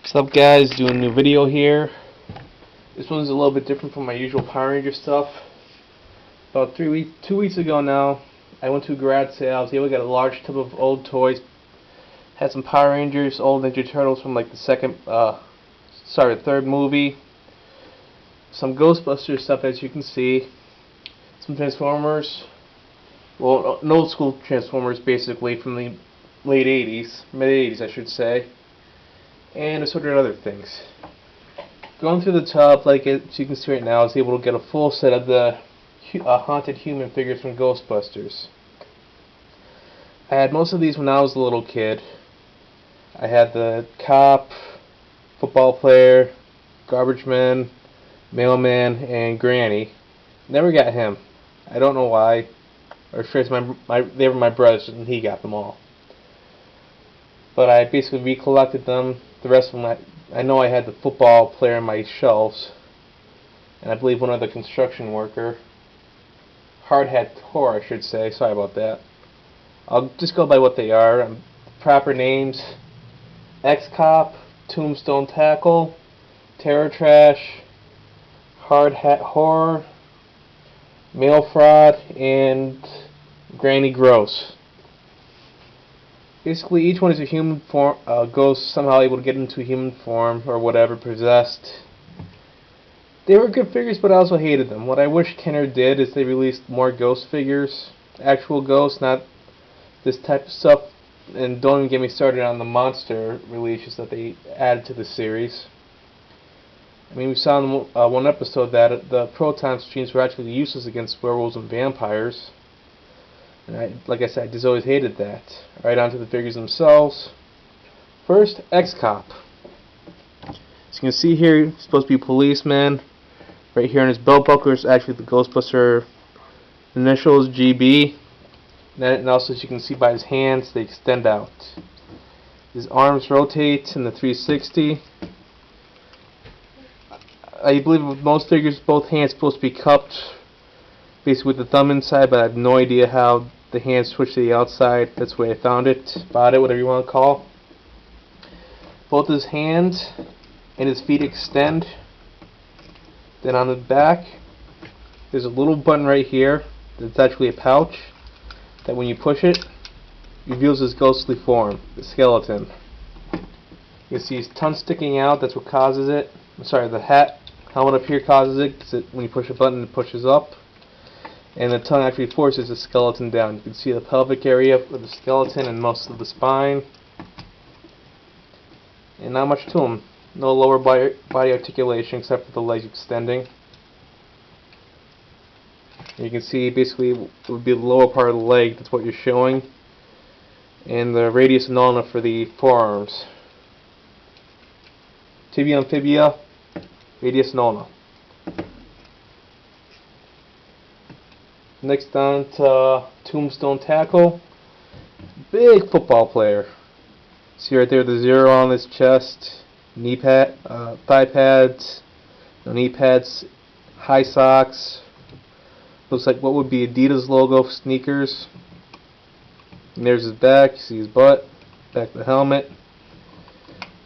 What's up, guys? Doing a new video here. This one's a little bit different from my usual Power Ranger stuff. About 2 weeks ago now, I went to a garage sale. I was able to get a large tub of old toys. Had some Power Rangers, old Ninja Turtles from like the third movie. Some Ghostbusters stuff, as you can see. Some Transformers. Well, an old school Transformers, basically from the late 80s, mid 80s, I should say. And assorted other things. Going through the tub, like as you can see right now, I was able to get a full set of the haunted human figures from Ghostbusters. I had most of these when I was a little kid. I had the cop, football player, garbage man, mailman, and granny. Never got him. I don't know why. Or sure, they were my brothers, and he got them all. But I basically recollected them. The rest of them, I know I had the football player on my shelves, and I believe one other construction worker. Hard hat Thor, I should say. Sorry about that. I'll just go by what they are. Proper names: X-Cop, Tombstone Tackle, Terror Trash, Hard Hat Horror, Mail Fraud, and Granny Gross. Basically, each one is a human form, ghost somehow able to get into human form or whatever, possessed. They were good figures, but I also hated them. What I wish Kenner did is they released more ghost figures, actual ghosts, not this type of stuff. And don't even get me started on the monster releases that they added to the series. I mean, we saw in one episode that the proton streams were actually useless against werewolves and vampires. And like I said, I just always hated that. Right on to the figures themselves. First, X-Cop. As you can see here, he's supposed to be a policeman. Right here on his belt buckle is actually the Ghostbuster initials, GB. And also, as you can see by his hands, they extend out. His arms rotate in the 360. I believe with most figures, both hands are supposed to be cupped, basically with the thumb inside, but I have no idea how the hands switch to the outside. That's the way I found it, bought it, whatever you want to call. Both his hands and his feet extend. Then on the back, there's a little button right here that's actually a pouch that when you push it, reveals his ghostly form, the skeleton. You can see his tongue sticking out, that's what causes it. I'm sorry, the helmet up here causes it, because when you push a button it pushes up. And the tongue actually forces the skeleton down. You can see the pelvic area of the skeleton and most of the spine. And not much to him. No lower body articulation except for the legs extending. And you can see basically it would be the lower part of the leg, that's what you're showing. And the radius and ulna for the forearms. Tibia and fibia, radius and ulna. Next on to Tombstone Tackle. Big football player. See right there the 0 on his chest. Thigh pads. No knee pads. High socks. Looks like what would be Adidas logo for sneakers. And there's his back. You see his butt. Back of the helmet.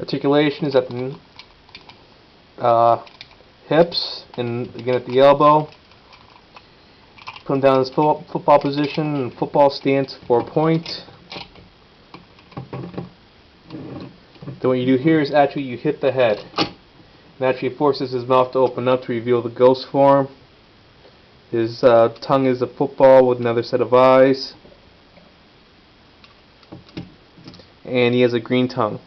Articulation is at the hips and again at the elbow. Put him down in his football position and football stance for a point. Then what you do here is actually you hit the head. And actually forces his mouth to open up to reveal the ghost form. His tongue is a football with another set of eyes. And he has a green tongue.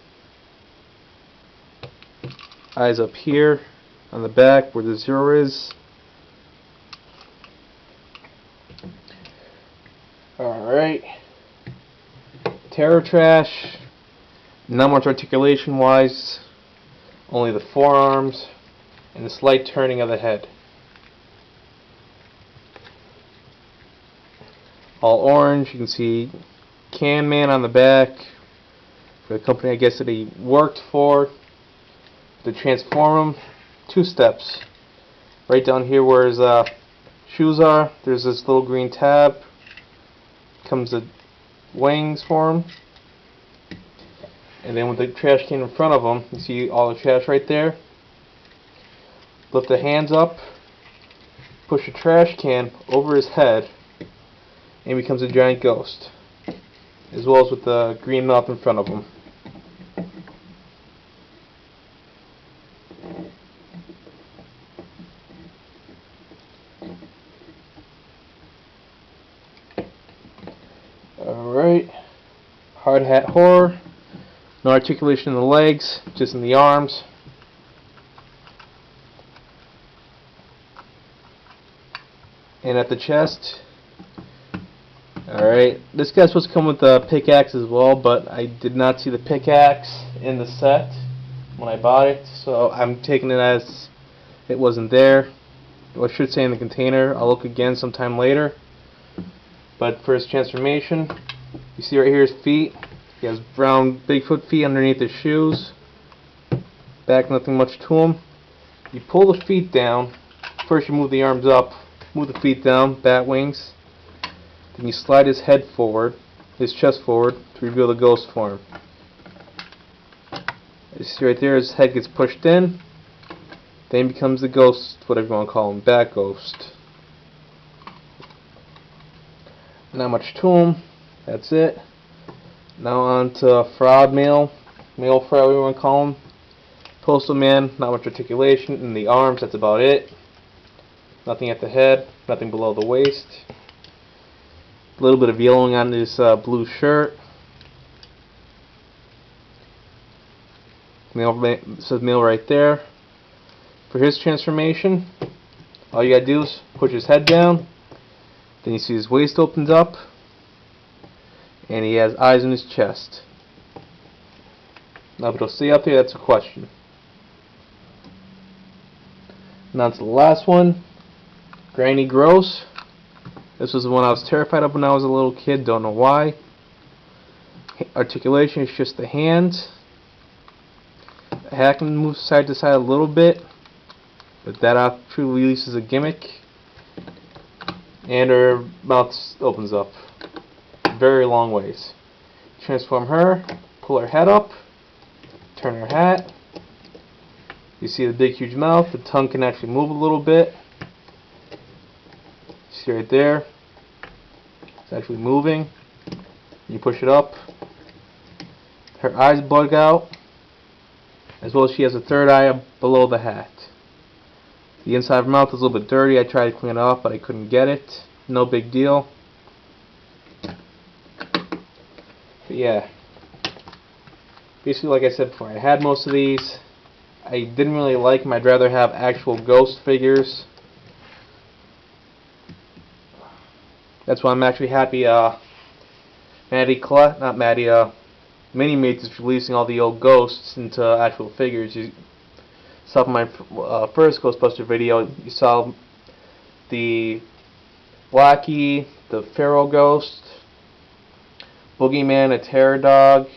Eyes up here on the back where the 0 is. Alright. Terror Trash. Not much articulation wise. Only the forearms and the slight turning of the head. All orange. You can see Can Man on the back. For the company I guess that he worked for. To transform him, 2 steps. Right down here where his shoes are, there's this little green tab. Comes the wings for him. And then with the trash can in front of him, you see all the trash right there. Lift the hands up, push the trash can over his head, and he becomes a giant ghost. As well as with the green mouth in front of him. Alright. Hard hat horror. No articulation in the legs, just in the arms. And at the chest. Alright, this guy's supposed to come with a pickaxe as well, but I did not see the pickaxe in the set when I bought it, so I'm taking it as it wasn't there. Or I should say in the container. I'll look again sometime later. But for his transformation, you see right here his feet. He has brown Bigfoot feet underneath his shoes. Back, nothing much to him. You pull the feet down. First you move the arms up, move the feet down, bat wings. Then you slide his head forward, his chest forward, to reveal the ghost form. You see right there, his head gets pushed in. Then he becomes the ghost, whatever you want to call him, bat ghost. Not much to him. That's it. Now on to fraud male fraud, whatever you want to call him. Postal man, not much articulation in the arms. That's about it. Nothing at the head, nothing below the waist. A little bit of yellowing on his blue shirt. Says male right there. For his transformation, all you gotta do is push his head down. Then you see his waist opens up. And he has eyes in his chest. Now if it'll stay up there, that's a question. Now to the last one. Granny Gross. This was the one I was terrified of when I was a little kid, don't know why. Articulation is just the hands. The hat can move side to side a little bit, but that truly releases a gimmick. And her mouth opens up very long ways. Transform her, pull her head up, turn her hat. You see the big huge mouth, the tongue can actually move a little bit. See right there, it's actually moving. You push it up, her eyes bug out, as well as she has a third eye below the hat. The inside of her mouth is a little bit dirty. I tried to clean it off, but I couldn't get it. No big deal. But yeah, basically like I said before, I had most of these. I didn't really like them. I'd rather have actual ghost figures. That's why I'm actually happy Mini Mates is releasing all the old ghosts into actual figures. You saw from my first Ghostbuster video, you saw the Blackie, the Pharaoh Ghost, Boogeyman, a Terror Dog,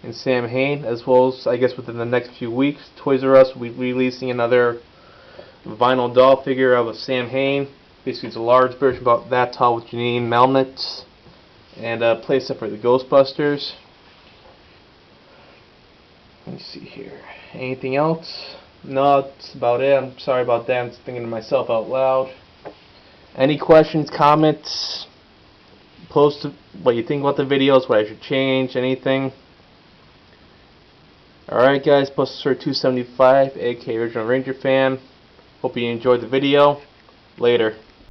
and Sam Hain, as well as, I guess within the next few weeks, Toys R Us will be releasing another vinyl doll figure of a Sam Hain. Basically, it's a large version about that tall with Janine Melnitz, and a playset for the Ghostbusters. Let me see here. Anything else? No, that's about it. I'm sorry about that. I'm just thinking to myself out loud. Any questions, comments? Post what you think about the videos, what I should change, anything. Alright guys, Buster275, aka Original Ranger Fan. Hope you enjoyed the video. Later.